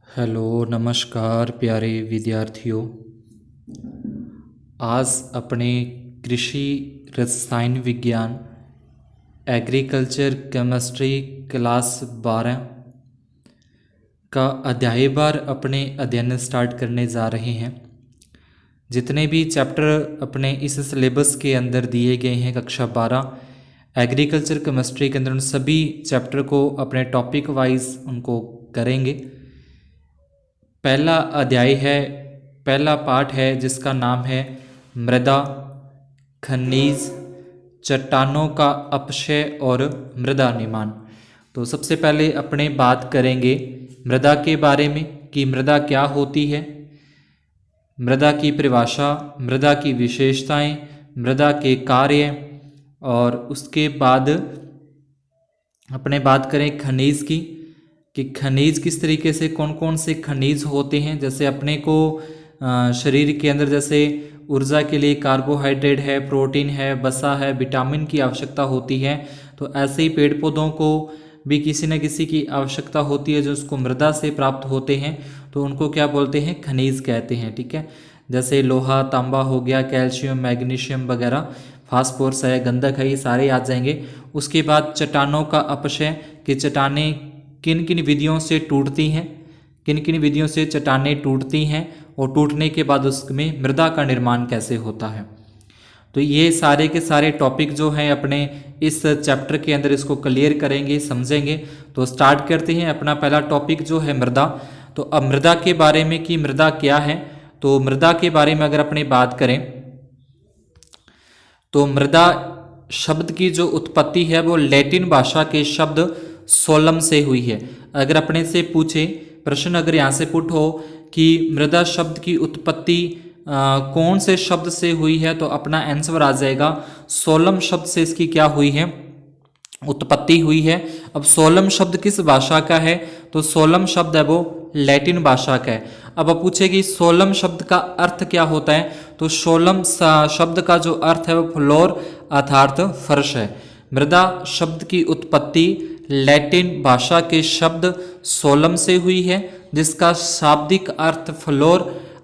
Hello नमस्कार प्यारे विद्यार्थियों। आज अपने कृषि रसायन विज्ञान एग्रीकल्चर केमिस्ट्री क्लास 12 का अध्यायवार अपने अध्ययन स्टार्ट करने जा रहे हैं। जितने भी चैप्टर अपने इस सिलेबस के अंदर दिए गए हैं कक्षा 12 एग्रीकल्चर केमिस्ट्री के अंदर, उन सभी चैप्टर को अपने टॉपिक वाइज उनको करेंगे। पहला अध्याय है, पहला पाठ है जिसका नाम है मृदा, खनिज, चट्टानों का अपक्षय और मृदा निर्माण। तो सबसे पहले अपने बात करेंगे मृदा के बारे में कि मृदा क्या होती है, मृदा की परिभाषा, मृदा की विशेषताएं, मृदा के कार्य, और उसके बाद अपने बात करें खनिज की कि खनिज किस तरीके से, कौन कौन से खनिज होते हैं। जैसे अपने को शरीर के अंदर जैसे ऊर्जा के लिए कार्बोहाइड्रेट है, प्रोटीन है, वसा है, विटामिन की आवश्यकता होती है, तो ऐसे ही पेड़ पौधों को भी किसी न किसी की आवश्यकता होती है जो उसको मृदा से प्राप्त होते हैं, तो उनको क्या बोलते हैं, खनिज कहते हैं। ठीक है, जैसे लोहा, तांबा हो गया, कैल्शियम, मैग्नीशियम वगैरह, फास्फोरस है, गंधक है, ये सारे आ जाएंगे। उसके बाद चट्टानों का अपक्षय कि चट्टानें किन किन विधियों से टूटती हैं, किन किन विधियों से चट्टानें टूटती हैं, और टूटने के बाद उसमें मृदा का निर्माण कैसे होता है। तो ये सारे के सारे टॉपिक जो हैं अपने इस चैप्टर के अंदर इसको क्लियर करेंगे, समझेंगे। तो स्टार्ट करते हैं। अपना पहला टॉपिक जो है मृदा। तो अब मृदा के बारे में कि मृदा क्या है, तो मृदा के बारे में अगर अपनी बात करें तो मृदा शब्द की जो उत्पत्ति है वो लैटिन भाषा के शब्द सोलम से हुई है। अगर अपने से पूछे प्रश्न, अगर यहाँ से पुट हो कि मृदा शब्द की उत्पत्ति कौन से शब्द से हुई है, तो अपना आंसर आ जाएगा सोलम शब्द से इसकी क्या हुई है, उत्पत्ति हुई है। अब सोलम शब्द किस भाषा का है, तो सोलम शब्द है वो लैटिन भाषा का है। अब पूछे कि सोलम शब्द का अर्थ क्या होता है, तो सोलम शब्द का जो अर्थ है वो फ्लोर अर्थात फर्श है। मृदा शब्द की उत्पत्ति लैटिन भाषा के शब्द सोलम से हुई है, जिसका शाब्दिक अर्थ फ्लोर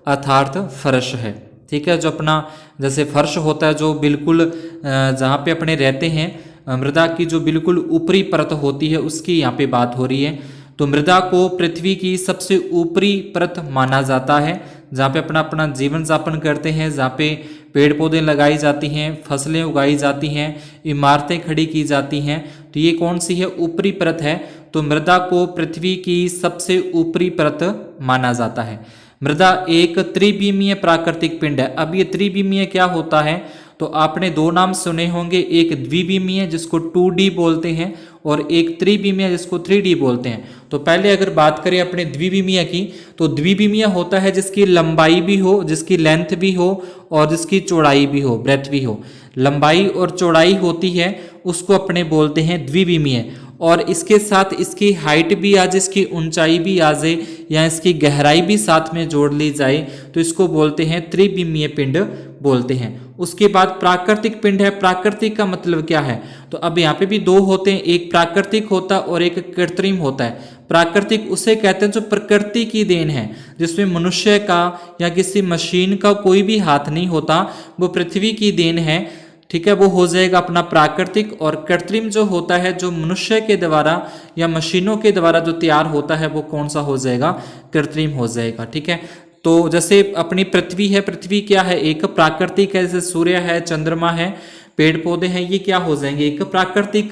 अर्थात फर्श है। ठीक है, जो अपना जैसे फर्श होता है जो बिल्कुल जहाँ पे अपने रहते हैं, मृदा की जो बिल्कुल ऊपरी परत होती है उसकी यहाँ पे बात हो रही है। तो मृदा को पृथ्वी की सबसे ऊपरी परत माना जाता है, जहाँ पे अपना अपना जीवन यापन करते हैं, जहाँ पे पेड़ पौधे लगाई जाती हैं, फसलें उगाई जाती हैं, इमारतें खड़ी की जाती हैं। तो ये कौन सी है, ऊपरी परत है। तो मृदा को पृथ्वी की सबसे ऊपरी परत माना जाता है। मृदा एक त्रिविमीय प्राकृतिक पिंड है। अब ये त्रिविमीय क्या होता है, तो आपने दो नाम सुने होंगे, एक द्विविमीय जिसको 2D बोलते हैं और एक त्रिविमीय जिसको 3D बोलते हैं। तो पहले अगर बात करें अपने द्विविमीय की, तो द्विविमीय होता है जिसकी लंबाई भी हो, जिसकी लेंथ भी हो और जिसकी चौड़ाई भी हो, ब्रेथ भी हो। लंबाई और चौड़ाई होती है उसको अपने बोलते हैं द्विविमीय, और इसके साथ इसकी हाइट भी आ जाए, इसकी ऊंचाई भी आ जाए, या इसकी गहराई भी साथ में जोड़ ली जाए, तो इसको बोलते हैं त्रिविमीय पिंड बोलते हैं। उसके बाद प्राकृतिक पिंड है। प्राकृतिक का मतलब क्या है, तो अब यहाँ पे भी दो होते हैं, एक प्राकृतिक होता है और एक कृत्रिम होता है। प्राकृतिक उसे कहते हैं जो प्रकृति की देन है, जिसमें मनुष्य का या किसी मशीन का कोई भी हाथ नहीं होता, वो पृथ्वी की देन है। ठीक है, वो हो जाएगा अपना प्राकृतिक। और कृत्रिम जो होता है, जो मनुष्य के द्वारा या मशीनों के द्वारा जो तैयार होता है, वो कौन सा हो जाएगा, कृत्रिम हो जाएगा। ठीक है, तो जैसे अपनी पृथ्वी है, पृथ्वी क्या है, एक प्राकृतिक है, जैसे सूर्य है, चंद्रमा है, पेड़ पौधे हैं, ये क्या हो जाएंगे, एक प्राकृतिक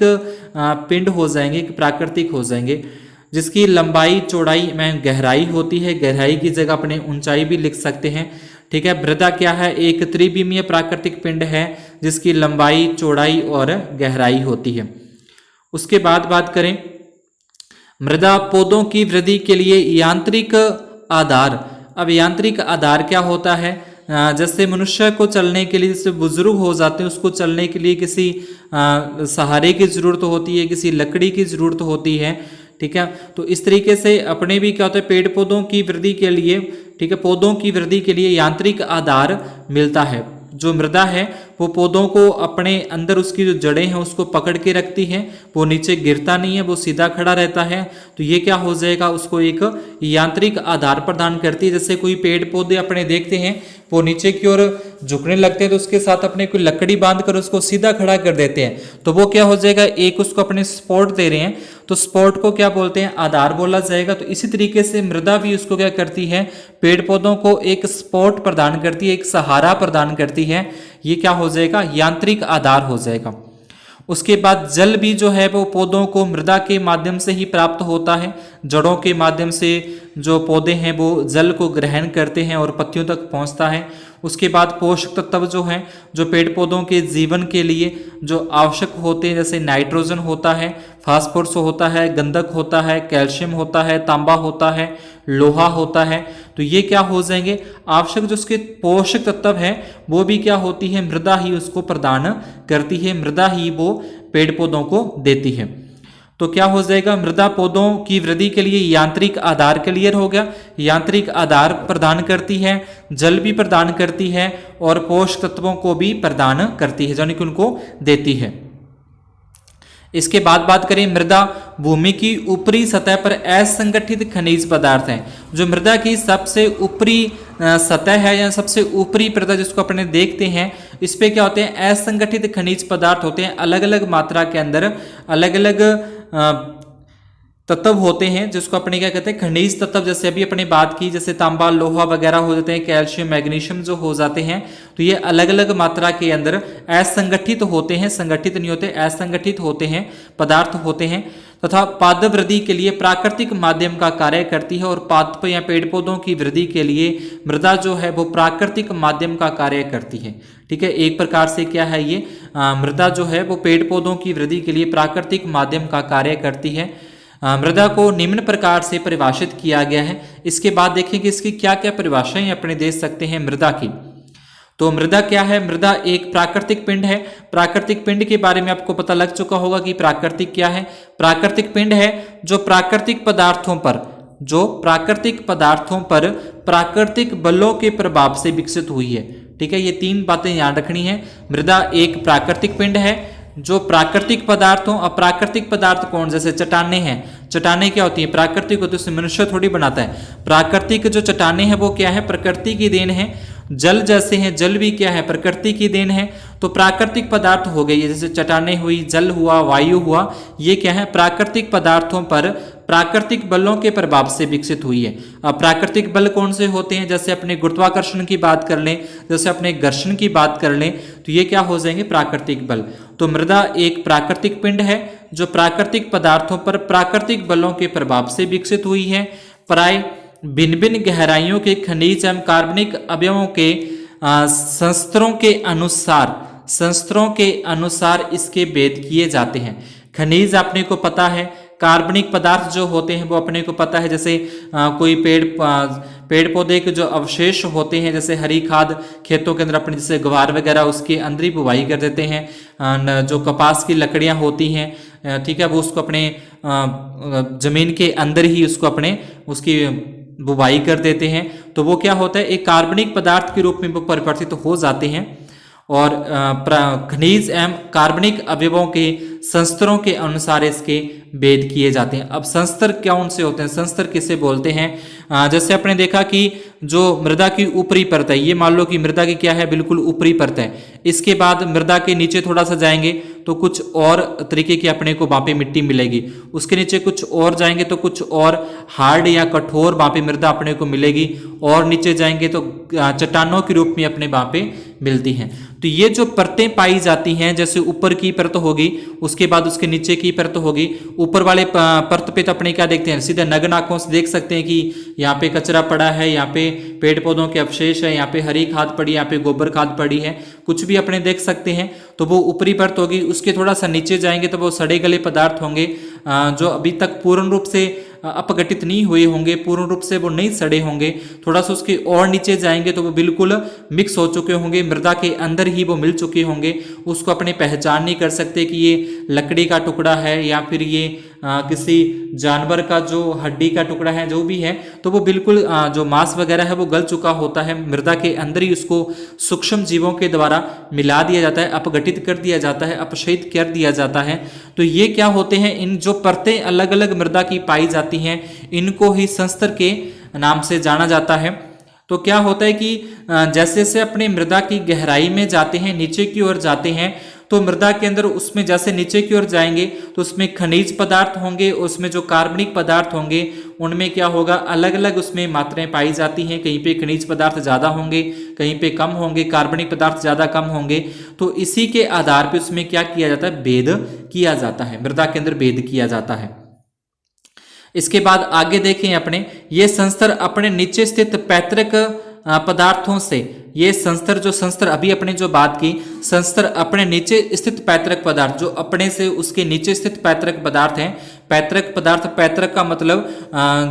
पिंड हो जाएंगे, एक प्राकृतिक हो जाएंगे, जिसकी लंबाई चौड़ाई में गहराई होती है। गहराई की जगह अपने ऊंचाई भी लिख सकते हैं। ठीक है, मृदा क्या है, एक त्रिविमीय प्राकृतिक पिंड है जिसकी लंबाई, चौड़ाई और गहराई होती है। उसके बाद बात करें मृदा पौधों की वृद्धि के लिए यांत्रिक आधार। अब यांत्रिक आधार क्या होता है, जैसे मनुष्य को चलने के लिए, जैसे बुजुर्ग हो जाते हैं उसको चलने के लिए किसी सहारे की जरूरत होती है, किसी लकड़ी की जरूरत होती है। ठीक है, तो इस तरीके से अपने भी क्या होता है, पेड़ पौधों की वृद्धि के लिए, ठीक है, पौधों की वृद्धि के लिए यांत्रिक आधार मिलता है। जो मृदा है वो पौधों को अपने अंदर उसकी जो जड़ें हैं उसको पकड़ के रखती है, वो नीचे गिरता नहीं है, वो सीधा खड़ा रहता है। तो ये क्या हो जाएगा, उसको एक यांत्रिक आधार प्रदान करती है। जैसे कोई पेड़ पौधे अपने देखते हैं वो नीचे की ओर झुकने लगते हैं तो उसके साथ अपने कोई लकड़ी बांध कर उसको सीधा खड़ा कर देते हैं, तो वो क्या हो जाएगा, एक उसको अपने सपोर्ट दे रहे हैं, तो सपोर्ट को क्या बोलते हैं, आधार बोला जाएगा। तो इसी तरीके से मृदा भी उसको क्या करती है, पेड़ पौधों को एक सपोर्ट प्रदान करती है, एक सहारा प्रदान करती है। ये क्या हो जाएगा, यांत्रिक आधार हो जाएगा। उसके बाद जल भी जो है वो पौधों को मृदा के माध्यम से ही प्राप्त होता है। जड़ों के माध्यम से जो पौधे हैं वो जल को ग्रहण करते हैं और पत्तियों तक पहुंचता है। उसके बाद पोषक तत्व जो हैं, जो पेड़ पौधों के जीवन के लिए जो आवश्यक होते हैं, जैसे नाइट्रोजन होता है, फास्फोरस होता है, गंधक होता है, कैल्शियम होता है, तांबा होता है, लोहा होता है। तो ये क्या हो जाएंगे, आवश्यक जो उसके पोषक तत्व है वो भी क्या होती है, मृदा ही उसको प्रदान करती है, मृदा ही वो पेड़ पौधों को देती है। तो क्या हो जाएगा, मृदा पौधों की वृद्धि के लिए यांत्रिक आधार क्लियर हो गया, यांत्रिक आधार प्रदान करती है, जल भी प्रदान करती है और पोषक तत्वों को भी प्रदान करती है, यानी कि उनको देती है। इसके बाद बात करें, मृदा भूमि की ऊपरी सतह पर असंगठित खनिज पदार्थ हैं। जो मृदा की सबसे ऊपरी सतह है या सबसे ऊपरी परत जिसको अपने देखते हैं, इस पे क्या होते हैं, असंगठित खनिज पदार्थ होते हैं। अलग अलग मात्रा के अंदर अलग अलग तत्व होते हैं जिसको अपने क्या कहते हैं, खनिज तत्व। जैसे अभी अपने बात की, जैसे तांबा लोहा वगैरह हो जाते हैं, कैल्शियम मैग्नीशियम जो हो जाते हैं, तो ये अलग अलग मात्रा के अंदर असंगठित होते हैं, संगठित नहीं होते, असंगठित होते हैं, पदार्थ होते हैं। तथा पादप वृद्धि के लिए प्राकृतिक माध्यम का कार्य करती है, और पादप या पेड़ पौधों की वृद्धि के लिए मृदा जो है वो प्राकृतिक माध्यम का कार्य करती है। ठीक है, एक प्रकार से क्या है ये, मृदा जो है वो पेड़ पौधों की वृद्धि के लिए प्राकृतिक माध्यम का कार्य करती है। मृदा को निम्न प्रकार से परिभाषित किया गया है। इसके बाद देखेंगे इसकी क्या क्या परिभाषाएं अपने दे सकते हैं मृदा की। तो मृदा क्या है, मृदा एक प्राकृतिक पिंड है। प्राकृतिक पिंड के बारे में आपको पता लग चुका होगा कि प्राकृतिक क्या है। प्राकृतिक पिंड है जो प्राकृतिक पदार्थों पर प्राकृतिक बलों के प्रभाव से विकसित हुई है। ठीक है, ये तीन बातें याद रखनी है। मृदा एक प्राकृतिक पिंड है जो प्राकृतिक पदार्थों, अप्राकृतिक पदार्थ कौन, जैसे चट्टाने हैं। चट्टाने क्या होती है, प्राकृतिक होती है, उसे मनुष्य थोड़ी बनाता है। प्राकृतिक जो चट्टाने हैं वो क्या है, प्रकृति की देन है। जल जैसे हैं, जल भी क्या है, प्रकृति की देन है। तो प्राकृतिक पदार्थ हो गई, जैसे चट्टाने हुई, जल हुआ, वायु हुआ, ये क्या है, प्राकृतिक पदार्थों पर प्राकृतिक बलों के प्रभाव से विकसित हुई है। अब प्राकृतिक बल कौन से होते हैं, जैसे अपने गुरुत्वाकर्षण की बात कर लें, जैसे अपने घर्षण की बात कर लें, तो ये क्या हो जाएंगे, प्राकृतिक बल। तो मृदा एक प्राकृतिक पिंड है जो प्राकृतिक पदार्थों पर प्राकृतिक बलों के प्रभाव से विकसित हुई है। प्राय भिन्न भिन्न गहराइयों के खनिज एवं कार्बनिक अवयवों के संस्तरों के अनुसार इसके भेद किए जाते हैं। खनिज अपने को पता है, कार्बनिक पदार्थ जो होते हैं वो अपने को पता है। जैसे कोई पेड़ पौधे के जो अवशेष होते हैं, जैसे हरी खाद खेतों के अंदर अपने जैसे ग्वार वगैरह उसके अंदर ही बुवाई कर देते हैं। जो कपास की लकड़ियां होती हैं, ठीक है, वो उसको अपने जमीन के अंदर ही उसको अपने उसकी बुवाई कर देते हैं। तो वो क्या होता है, एक कार्बनिक पदार्थ के रूप में वो परिवर्तित हो जाते हैं। और खनिज एवं कार्बनिक अवयवों के संस्तरों के अनुसार इसके भेद किए जाते हैं। अब संस्तर कौन से होते हैं, संस्तर किसे बोलते हैं, जैसे आपने देखा कि जो मृदा की ऊपरी परत है, ये मान लो कि मृदा की क्या है, बिल्कुल ऊपरी परत है। इसके बाद मृदा के नीचे थोड़ा सा जाएंगे तो कुछ और तरीके की अपने को वहाँ पे मिट्टी मिलेगी। उसके नीचे कुछ और जाएंगे तो कुछ और हार्ड या कठोर वहाँ पे मृदा अपने को मिलेगी। और नीचे जाएंगे तो चट्टानों के रूप में अपने वहाँ पे मिलती हैं। तो ये जो परतें पाई जाती हैं, जैसे ऊपर की परत होगी, उसके बाद उसके नीचे की परत होगी। ऊपर वाले परत पे तो अपने क्या देखते हैं, सीधे नग्न आंखों से देख सकते हैं कि यहाँ पे कचरा पड़ा है, यहाँ पे पेड़ पौधों के अवशेष है, यहाँ पे हरी खाद पड़ी है, यहाँ पे गोबर खाद पड़ी है, कुछ भी अपने देख सकते हैं। तो वो ऊपरी परत होगी। उसके थोड़ा सा नीचे जाएंगे तो वो सड़े गले पदार्थ होंगे जो अभी तक पूर्ण रूप से अपघटित नहीं हुए होंगे, पूर्ण रूप से वो नहीं सड़े होंगे। थोड़ा सा उसके और नीचे जाएंगे तो वो बिल्कुल मिक्स हो चुके होंगे, मृदा के अंदर ही वो मिल चुके होंगे। उसको अपने पहचान नहीं कर सकते कि ये लकड़ी का टुकड़ा है या फिर ये किसी जानवर का जो हड्डी का टुकड़ा है जो भी है, तो वो बिल्कुल जो मांस वगैरह है वो गल चुका होता है, मृदा के अंदर ही उसको सूक्ष्म जीवों के द्वारा मिला दिया जाता है, अपघटित कर दिया जाता है, अपक्षयित कर दिया जाता है। तो ये क्या होते हैं, इन जो परतें अलग अलग मृदा की पाई जाती हैं इनको ही संस्तर के नाम से जाना जाता है। तो क्या होता है कि जैसे जैसे अपने मृदा की गहराई में जाते हैं, नीचे की ओर जाते हैं, तो मृदा के अंदर उसमें जैसे नीचे की ओर जाएंगे तो उसमें खनिज पदार्थ होंगे, उसमें जो कार्बनिक पदार्थ होंगे उनमें क्या होगा, अलग अलग उसमें मात्राएं पाई जाती हैं। कहीं पे खनिज पदार्थ ज़्यादा होंगे, कहीं पे कम होंगे, कार्बनिक पदार्थ ज़्यादा कम होंगे। तो इसी के आधार पर उसमें क्या किया जाता है, भेद किया जाता है, मृदा के अंदर भेद किया जाता है। इसके बाद आगे देखें अपने, ये संस्तर अपने नीचे स्थित पैतृक पदार्थों से, ये संस्तर जो संस्तर अभी अपने जो बात की, संस्तर अपने नीचे स्थित पैतृक पदार्थ, जो अपने से उसके नीचे स्थित पैतृक पदार्थ हैं। पैतृक पदार्थ, पैतृक का मतलब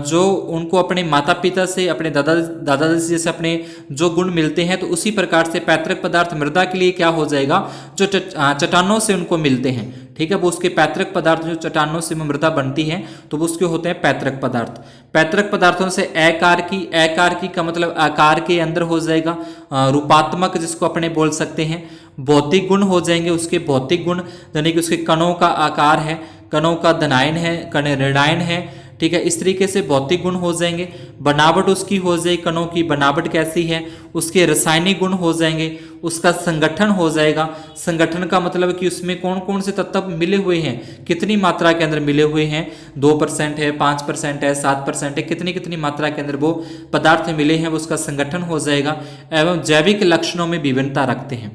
जो उनको अपने माता पिता से, अपने दादा दादा से जैसे अपने जो गुण मिलते हैं, तो उसी प्रकार से पैतृक पदार्थ मृदा के लिए क्या हो जाएगा, जो चट्टानों से उनको मिलते हैं। ठीक है, वो उसके पैतृक पदार्थ जो चट्टानों से मृदा बनती है तो वो उसके होते हैं पैतृक पदार्थ। पैतृक पदार्थों से अकारकी का मतलब आकार के अंदर हो जाएगा, रूपात्मक जिसको अपने बोल सकते हैं। भौतिक गुण हो जाएंगे उसके, भौतिक गुण यानी कि उसके कणों का आकार है, कणों का धनायन है, कण ऋणायन है। ठीक है, इस तरीके से भौतिक गुण हो जाएंगे। बनावट उसकी हो जाएगी, कणों की बनावट कैसी है, उसके रासायनिक गुण हो जाएंगे, उसका संगठन हो जाएगा। संगठन का मतलब कि उसमें कौन कौन से तत्व मिले हुए हैं, कितनी मात्रा के अंदर मिले हुए हैं, 2% है, 5% है, 7% है, कितनी कितनी मात्रा के अंदर वो पदार्थ मिले हैं, वो उसका संगठन हो जाएगा। एवं जैविक लक्षणों में विभिन्नता रखते हैं।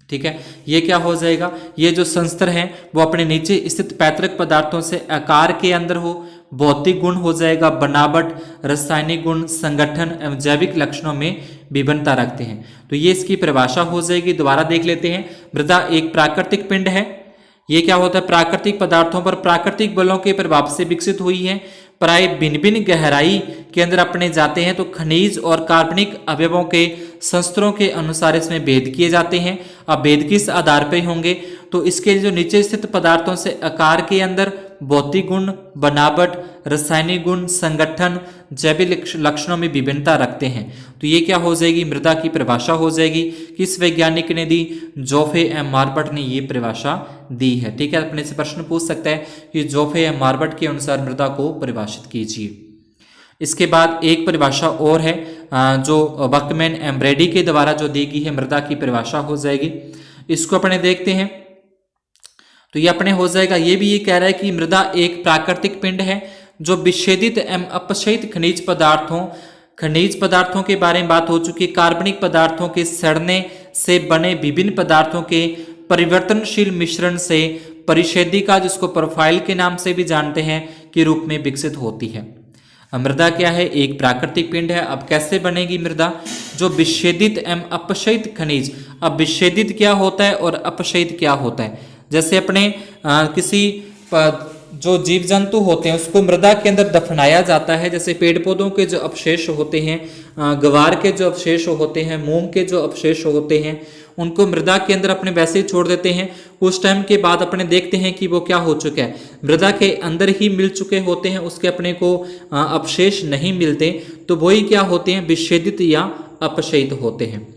ठीक है, ये क्या हो जाएगा, ये जो संस्तर हैं वो अपने नीचे स्थित पैतृक पदार्थों से आकार के अंदर हो, भौतिक गुण हो जाएगा, बनावट, रासायनिक गुण, संगठन एवं जैविक लक्षणों में विभिन्नता रखते हैं। तो ये इसकी परिभाषा हो जाएगी। दोबारा देख लेते हैं। मृदा एक प्राकृतिक पिंड है। ये क्या होता है, प्राकृतिक पदार्थों पर प्राकृतिक बलों के प्रभाव से विकसित हुई है। प्राय भिन्न भिन्न गहराई के अंदर अपने जाते हैं, तो खनिज और कार्बनिक अवयवों के संस्तरों के अनुसार इसमें भेद किए जाते हैं। अब भेद किस आधार पर होंगे, तो इसके जो नीचे स्थित पदार्थों से आकार के अंदर भौतिक गुण, बनावट, रासायनिक गुण, संगठन, जैविक लक्षणों में विभिन्नता रखते हैं। तो ये क्या हो जाएगी, मृदा की परिभाषा हो जाएगी। किस वैज्ञानिक ने दी, जोफे एम मार्बट ने ये परिभाषा दी है। ठीक है, अपने से प्रश्न पूछ सकता है कि जोफे एम मार्बट के अनुसार मृदा को परिभाषित कीजिए। इसके बाद एक परिभाषा और है जो बकमैन एम ब्रेडी के द्वारा जो दी गई है, मृदा की परिभाषा हो जाएगी। इसको अपने देखते हैं। तो ये अपने हो जाएगा, ये भी ये कह रहा है कि मृदा एक प्राकृतिक पिंड है जो विच्छेदित एवं अपक्षयित खनिज पदार्थों के बारे में बात हो चुकी है। कार्बनिक पदार्थों के सड़ने से बने विभिन्न पदार्थों के परिवर्तनशील मिश्रण से परिच्छेदिका, जिसको प्रोफाइल के नाम से भी जानते हैं, के रूप में विकसित होती है। मृदा क्या है, एक प्राकृतिक पिंड है। अब कैसे बनेगी मृदा, जो विच्छेदित एवं अपक्षयित खनिज। अब विच्छेदित क्या होता है और अपक्षयित क्या होता है, जैसे अपने किसी जो जीव जंतु होते हैं उसको मृदा के अंदर दफनाया जाता है। जैसे पेड़ पौधों के जो अवशेष होते हैं, गवार के जो अवशेष होते हैं, मूंग के जो अवशेष होते हैं, उनको मृदा के अंदर अपने वैसे ही छोड़ देते हैं। कुछ टाइम के बाद अपने देखते हैं कि वो क्या हो चुका है, मृदा के अंदर ही मिल चुके होते हैं, उसके अपने को अवशेष नहीं मिलते। तो वही क्या होते हैं, विच्छेदित या अपक्षयित होते हैं।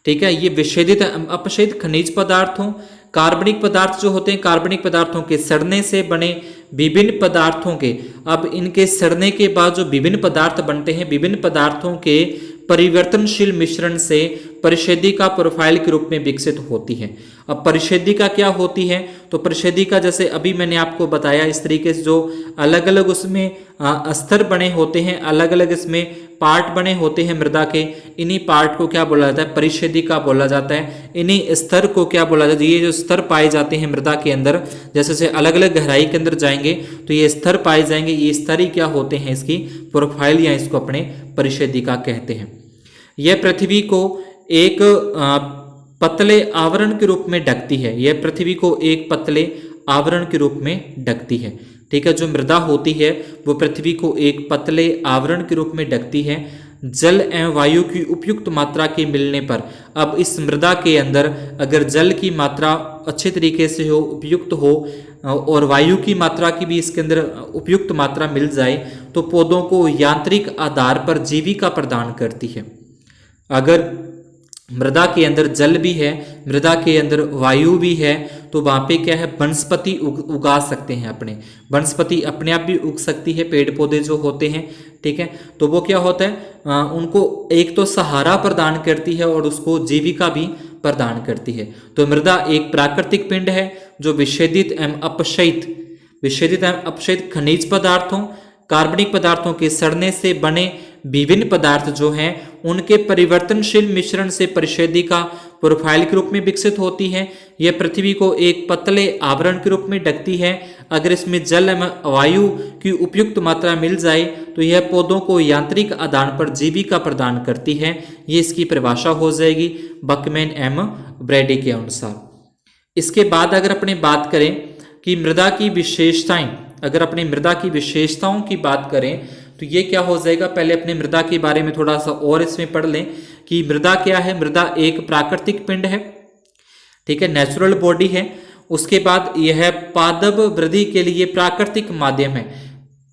ठीक है, ये विच्छेदित अपक्षयित खनिज पदार्थों, कार्बनिक पदार्थ जो होते हैं, कार्बनिक पदार्थों के सड़ने से बने विभिन्न पदार्थों के, अब इनके सड़ने के बाद जो विभिन्न पदार्थ बनते हैं, विभिन्न पदार्थों के परिवर्तनशील मिश्रण से परिच्छेदिका प्रोफाइल के रूप में विकसित होती है। अब परिच्छेदिका क्या होती है, तो परिच्छेदिका जैसे अभी मैंने आपको बताया, इस तरीके से जो अलग अलग उसमें स्तर बने होते हैं, अलग अलग इसमें पार्ट बने होते हैं मृदा के, इन्हीं पार्ट को क्या बोला जाता है, परिच्छेदिका बोला जाता है। इन्हीं स्तर को क्या बोला जाता है, ये जो स्तर पाए जाते हैं मृदा के अंदर, जैसे जैसे अलग अलग गहराई के अंदर जाएंगे तो ये स्तर पाए जाएंगे। ये स्तर ही क्या होते हैं, इसकी प्रोफाइल या इसको अपने परिच्छेदिका कहते हैं। यह पृथ्वी को एक पतले आवरण के रूप में ढकती है। यह पृथ्वी को एक पतले आवरण के रूप में ढकती है। ठीक है, जो मृदा होती है वो पृथ्वी को एक पतले आवरण के रूप में ढकती है। जल एवं वायु की उपयुक्त मात्रा के मिलने पर, अब इस मृदा के अंदर अगर जल की मात्रा अच्छे तरीके से हो, उपयुक्त हो, और वायु की मात्रा की भी इसके अंदर उपयुक्त मात्रा मिल जाए तो पौधों को यांत्रिक आधार पर जीविका प्रदान करती है। अगर मृदा के अंदर जल भी है, मृदा के अंदर वायु भी है, तो वहाँ पे क्या है, वनस्पति उगा सकते हैं अपने, वनस्पति अपने आप भी उग सकती है, पेड़ पौधे जो होते हैं, ठीक है। तो वो क्या होता है, उनको एक तो सहारा प्रदान करती है और उसको जीविका भी प्रदान करती है। तो मृदा एक प्राकृतिक पिंड है जो विच्छेदित एवं अपक्षयित खनिज पदार्थों, कार्बनिक पदार्थों के सड़ने से बने विभिन्न पदार्थ जो हैं उनके परिवर्तनशील मिश्रण से परिच्छेदिका प्रोफाइल के रूप में विकसित होती है। यह पृथ्वी को एक पतले आवरण के रूप में ढकती है। अगर इसमें जल एवं वायु की उपयुक्त मात्रा मिल जाए तो यह पौधों को यांत्रिक आदान पर जीविका प्रदान करती है। ये इसकी परिभाषा हो जाएगी बकमैन एवं ब्रैडी के अनुसार। इसके बाद अगर अपने बात करें कि मृदा की विशेषताएं, अगर अपनी मृदा की विशेषताओं की बात करें तो ये क्या हो जाएगा, पहले अपने मृदा के बारे में थोड़ा सा और इसमें पढ़ लें कि मृदा क्या है। मृदा एक प्राकृतिक पिंड है, ठीक है, नेचुरल बॉडी है। उसके बाद यह पादप वृद्धि के लिए प्राकृतिक माध्यम है।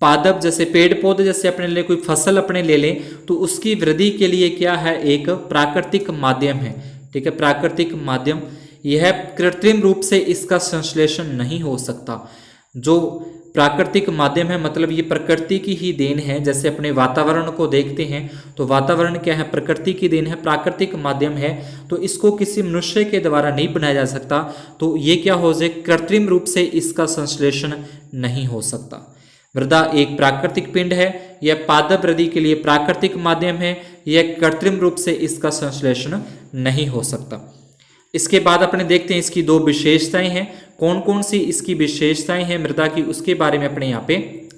पादप जैसे पेड़ पौधे, जैसे अपने लिए कोई फसल अपने ले लें तो उसकी वृद्धि के लिए क्या है, एक प्राकृतिक माध्यम है, ठीक है, प्राकृतिक माध्यम। यह कृत्रिम रूप से इसका संश्लेषण नहीं हो सकता। जो प्राकृतिक माध्यम है मतलब ये प्रकृति की ही देन है। जैसे अपने वातावरण को देखते हैं तो वातावरण क्या है, प्रकृति की देन है, प्राकृतिक माध्यम है, तो इसको किसी मनुष्य के द्वारा नहीं बनाया जा सकता। तो ये क्या हो जाए, कृत्रिम रूप से इसका संश्लेषण नहीं हो सकता। मृदा एक प्राकृतिक पिंड है, यह पादप वृद्धि के लिए प्राकृतिक माध्यम है, यह कृत्रिम रूप से इसका संश्लेषण नहीं हो सकता। इसके बाद अपने देखते हैं इसकी दो विशेषताएं हैं। कौन कौन सी इसकी विशेषताएं हैं मृदा की, उसके बारे में अपने यहाँ पे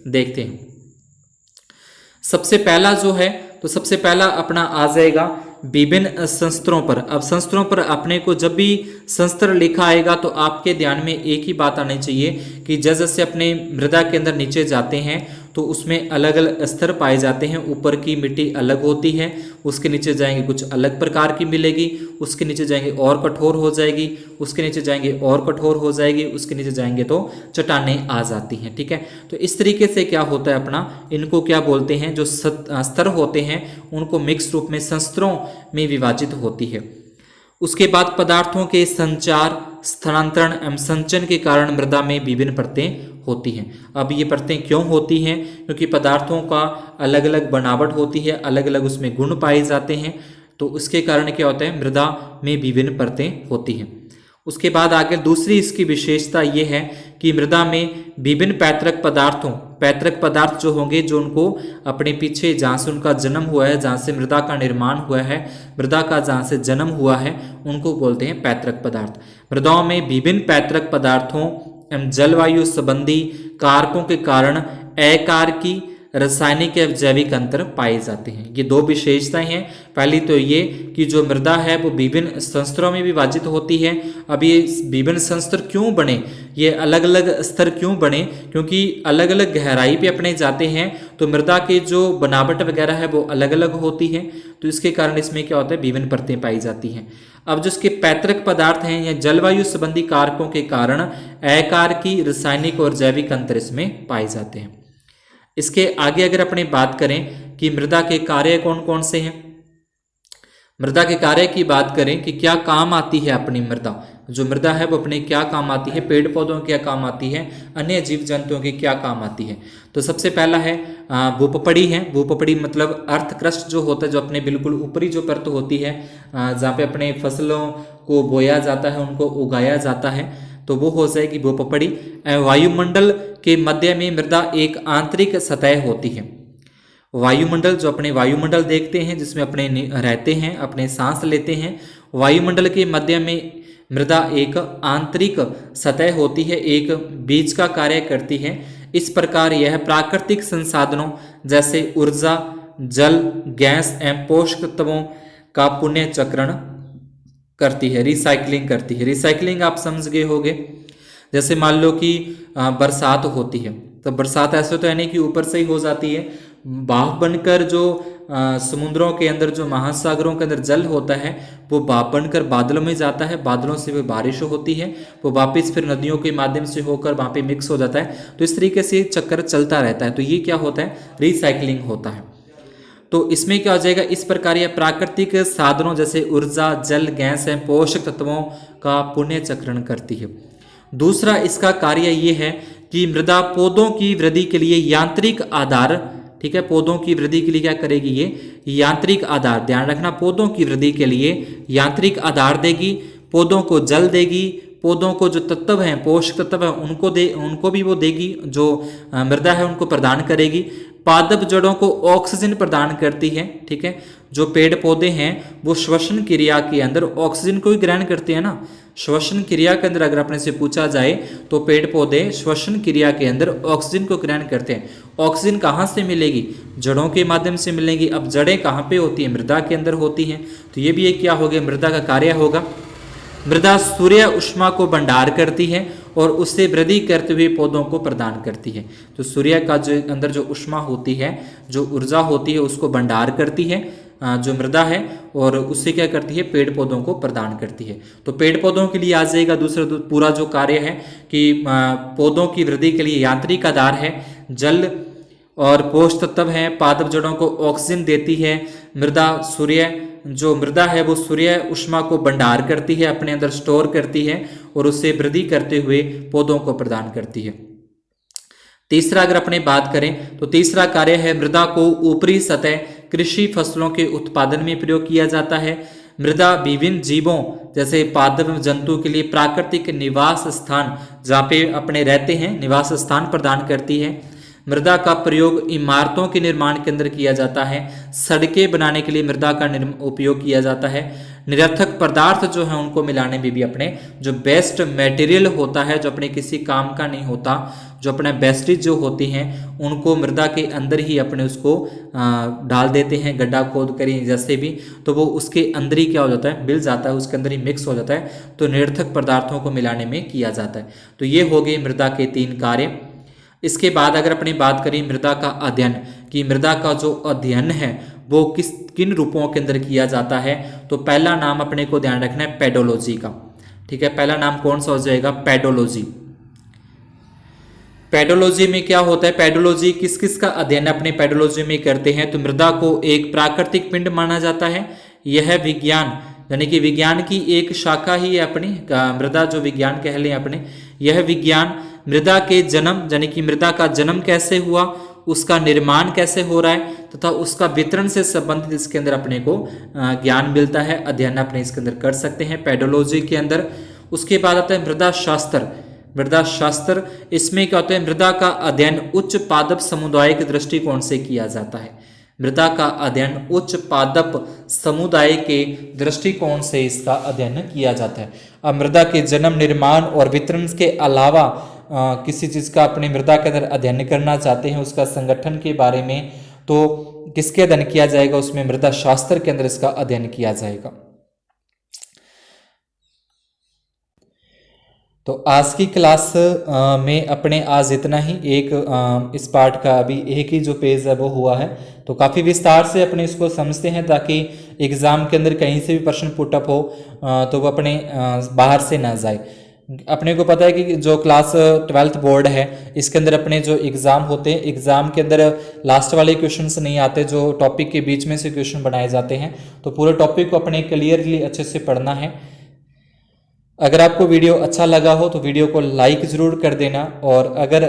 देखते हैं। सबसे पहला जो है, तो सबसे पहला अपना आ जाएगा विभिन्न संस्तरों पर। अब संस्तरों पर अपने को जब भी संस्तर लिखा आएगा तो आपके ध्यान में एक ही बात आनी चाहिए कि जैसे जैसे अपने मृदा के अंदर नीचे जाते हैं तो उसमें अलग अलग स्तर पाए जाते हैं। ऊपर की मिट्टी अलग होती है, उसके नीचे जाएंगे कुछ अलग प्रकार की मिलेगी, उसके नीचे जाएंगे और कठोर हो जाएगी, उसके नीचे जाएंगे और कठोर हो जाएगी, उसके नीचे जाएंगे तो चट्टानें आ जाती हैं, ठीक है। तो इस तरीके से क्या होता है अपना, इनको क्या बोलते हैं, जो स्तर होते हैं उनको मिक्स रूप में संस्तरों में विभाजित होती है। उसके बाद पदार्थों के संचार, स्थानांतरण एवं संचयन के कारण मृदा में विभिन्न परतें होती हैं। अब ये परतें क्यों होती हैं, क्योंकि पदार्थों का अलग अलग बनावट होती है, अलग अलग उसमें गुण पाए जाते हैं, तो उसके कारण क्या होता है, मृदा में विभिन्न परतें होती हैं। उसके बाद आगे दूसरी इसकी विशेषता ये है कि मृदा में विभिन्न पैतृक पदार्थ जो होंगे, जो उनको अपने पीछे जहाँ से उनका जन्म हुआ है, जहाँ से मृदा का निर्माण हुआ है, मृदा का जहाँ से जन्म हुआ है, उनको बोलते हैं पैतृक पदार्थ। मृदाओं में विभिन्न पैतृक पदार्थों एवं जलवायु संबंधी कारकों के कारण अकारकी रासायनिक या जैविक अंतर पाए जाते हैं। ये दो विशेषताएं हैं। पहली तो ये कि जो मृदा है वो विभिन्न संस्तरों में विभाजित होती है। अब ये विभिन्न संस्तर क्यों बने, ये अलग अलग स्तर क्यों बने, क्योंकि अलग अलग गहराई पे अपने जाते हैं तो मृदा के जो बनावट वगैरह है वो अलग अलग होती है, तो इसके कारण इसमें क्या होता है, विभिन्न परतें पाई जाती हैं। अब जो इसके पैतृक पदार्थ हैं या जलवायु संबंधी कारकों के कारण अकारकी रासायनिक और जैविक अंतर इसमें पाए जाते हैं। इसके आगे अगर अपने बात करें कि मृदा के कार्य कौन कौन से हैं, मृदा के कार्य की बात करें कि क्या काम आती है अपनी मृदा, जो मृदा है वो अपने क्या काम आती है, पेड़ पौधों के क्या काम आती है, अन्य जीव जंतुओं के क्या काम आती है। तो सबसे पहला है भूपपड़ी है। भूपपड़ी मतलब अर्थ क्रस्ट जो होता है, जो अपने बिल्कुल ऊपरी जो परत होती है जहाँ पे अपने फसलों को बोया जाता है, उनको उगाया जाता है, तो वो हो जाएगी भूपपड़ी। वायुमंडल के मध्य में मृदा एक आंतरिक सतह होती है। वायुमंडल, जो अपने वायुमंडल देखते हैं जिसमें अपने रहते हैं, अपने सांस लेते हैं, वायुमंडल के मध्य में मृदा एक आंतरिक सतह होती है, एक बीज का कार्य करती है। इस प्रकार यह प्राकृतिक संसाधनों जैसे ऊर्जा, जल, गैस एवं पोषक तत्वों का पुनः चक्रण करती है, रिसाइकलिंग करती है। रिसाइकलिंग आप समझ गए होंगे, जैसे मान लो कि बरसात होती है तो बरसात ऐसे तो है नहीं कि ऊपर से ही हो जाती है, भाप बनकर जो समुद्रों के अंदर, जो महासागरों के अंदर जल होता है वो भाप बनकर बादलों में जाता है, बादलों से वो बारिश होती है, वो वापस फिर नदियों के माध्यम से होकर वहाँ पे मिक्स हो जाता है। तो इस तरीके से चक्कर चलता रहता है। तो ये क्या होता है, रिसाइकलिंग होता है। तो इसमें क्या हो जाएगा, इस प्रकार यह प्राकृतिक साधनों जैसे ऊर्जा, जल, गैस एवं पोषक तत्वों का पुण्य चक्रण करती है। दूसरा इसका कार्य ये है कि मृदा पौधों की वृद्धि के लिए यांत्रिक आधार, ठीक है, पौधों की वृद्धि के लिए क्या करेगी, ये यांत्रिक आधार, ध्यान रखना, पौधों की वृद्धि के लिए यांत्रिक आधार देगी, पौधों को जल देगी, पौधों को जो तत्व हैं, पोषक तत्व हैं, उनको भी वो देगी, जो मृदा है उनको प्रदान करेगी। पादप जड़ों को ऑक्सीजन प्रदान करती है, ठीक है, जो पेड़ पौधे हैं वो श्वसन क्रिया के अंदर ऑक्सीजन को ही ग्रहण करते हैं ना। श्वसन क्रिया के अंदर अगर अपने से पूछा जाए तो पेड़ पौधे श्वसन क्रिया के अंदर ऑक्सीजन को ग्रहण करते हैं। ऑक्सीजन कहाँ से मिलेगी, जड़ों के माध्यम से मिलेगी। अब जड़ें कहाँ पे होती हैं, मृदा के अंदर होती हैं। तो ये भी एक क्या हो गया, मृदा का कार्य होगा। मृदा सूर्य उष्मा को भंडार करती है और उससे वृद्धि करते हुए पौधों को प्रदान करती है। तो सूर्य का जो अंदर जो उष्मा होती है, जो ऊर्जा होती है, उसको भंडार करती है जो मृदा है, और उससे क्या करती है, पेड़ पौधों को प्रदान करती है। तो पेड़ पौधों के लिए आ जाएगा दूसरा पूरा जो कार्य है कि पौधों की वृद्धि के लिए यांत्रिक आधार है, जल और पोषक तत्व है, पादप जड़ों को ऑक्सीजन देती है, मृदा सूर्य, जो मृदा है वो सूर्य उष्मा को भंडार करती है, अपने अंदर स्टोर करती है और उससे वृद्धि करते हुए पौधों को प्रदान करती है। तीसरा अगर अपने बात करें तो तीसरा कार्य है, मृदा को ऊपरी सतह कृषि फसलों के उत्पादन में प्रयोग किया जाता है। मृदा विभिन्न जीवों जैसे पादप जंतु के लिए प्राकृतिक निवास स्थान, जहाँ पे अपने रहते हैं, निवास स्थान प्रदान करती है। मृदा का प्रयोग इमारतों के निर्माण के अंदर किया जाता है, सड़कें बनाने के लिए मृदा का उपयोग किया जाता है। निरर्थक पदार्थ जो है उनको मिलाने में भी अपने जो बेस्ट मटेरियल होता है, जो अपने किसी काम का नहीं होता, जो अपने बेस्टेज जो होती हैं उनको मृदा के अंदर ही अपने उसको डाल देते हैं, गड्ढा खोद कर जैसे भी, तो वो उसके अंदर ही क्या हो जाता है, मिल जाता है, उसके अंदर ही मिक्स हो जाता है। तो निरर्थक पदार्थों को मिलाने में किया जाता है। तो ये हो गए मृदा के 3 कार्य। इसके बाद अगर अपनी बात करें मृदा का अध्ययन, कि मृदा का जो अध्ययन है वो किन रूपों के अंदर किया जाता है, तो पहला नाम अपने को ध्यान रखना है पेडोलॉजी का, ठीक है। पहला नाम कौन सा हो जाएगा, पेडोलॉजी। पेडोलॉजी में क्या होता है, पेडोलॉजी किस किस का अध्ययन अपने पेडोलॉजी में करते हैं, तो मृदा को एक प्राकृतिक पिंड माना जाता है। यह विज्ञान यानी कि विज्ञान की एक शाखा ही है अपनी, मृदा जो विज्ञान कह लें अपने, यह विज्ञान मृदा के जन्म यानी कि मृदा का जन्म कैसे हुआ, उसका निर्माण कैसे हो रहा है तथा उसका वितरण से संबंधित इसके अंदर अपने को ज्ञान मिलता है, अध्ययन अपने इसके अंदर कर सकते हैं पेडोलॉजी के अंदर। उसके बाद आता है मृदा शास्त्र। मृदा शास्त्र इसमें क्या होता है, मृदा का अध्ययन उच्च पादप समुदाय के दृष्टिकोण से किया जाता है। मृदा का अध्ययन उच्च पादप समुदाय के दृष्टिकोण से इसका अध्ययन किया जाता है। अब मृदा के जन्म, निर्माण और वितरण के अलावा किसी चीज़ का अपनी मृदा के अंदर अध्ययन करना चाहते हैं, उसका संगठन के बारे में, तो किसके अध्ययन किया जाएगा, उसमें मृदा शास्त्र के अंदर इसका अध्ययन किया जाएगा। तो आज की क्लास में अपने आज इतना ही, एक इस पार्ट का अभी एक ही जो पेज है वो हुआ है, तो काफ़ी विस्तार से अपने इसको समझते हैं ताकि एग्ज़ाम के अंदर कहीं से भी प्रश्न पुटअप हो तो वो अपने बाहर से ना जाए। अपने को पता है कि जो क्लास 12th बोर्ड है इसके अंदर अपने जो एग्ज़ाम होते हैं, एग्ज़ाम के अंदर लास्ट वाले क्वेश्चंस नहीं आते, जो टॉपिक के बीच में से क्वेश्चन बनाए जाते हैं। तो पूरे टॉपिक को अपने क्लियरली अच्छे से पढ़ना है। अगर आपको वीडियो अच्छा लगा हो तो वीडियो को लाइक ज़रूर कर देना, और अगर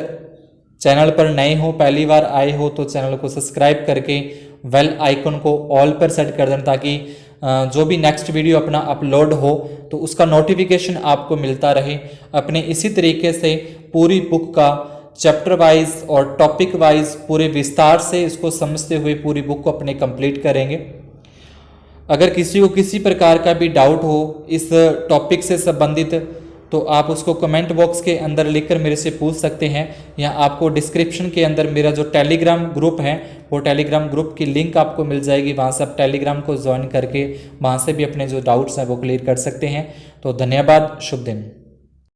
चैनल पर नए हो, पहली बार आए हो, तो चैनल को सब्सक्राइब करके बेल आइकन को ऑल पर सेट कर देना, ताकि जो भी नेक्स्ट वीडियो अपना अपलोड हो तो उसका नोटिफिकेशन आपको मिलता रहे। अपने इसी तरीके से पूरी बुक का चैप्टर वाइज और टॉपिक वाइज पूरे विस्तार से इसको समझते हुए पूरी बुक को अपने कंप्लीट करेंगे। अगर किसी को किसी प्रकार का भी डाउट हो इस टॉपिक से संबंधित, तो आप उसको कमेंट बॉक्स के अंदर लिखकर मेरे से पूछ सकते हैं, या आपको डिस्क्रिप्शन के अंदर मेरा जो टेलीग्राम ग्रुप है वो टेलीग्राम ग्रुप की लिंक आपको मिल जाएगी, वहाँ से आप टेलीग्राम को ज्वाइन करके वहाँ से भी अपने जो डाउट्स हैं वो क्लियर कर सकते हैं। तो धन्यवाद, शुभ दिन।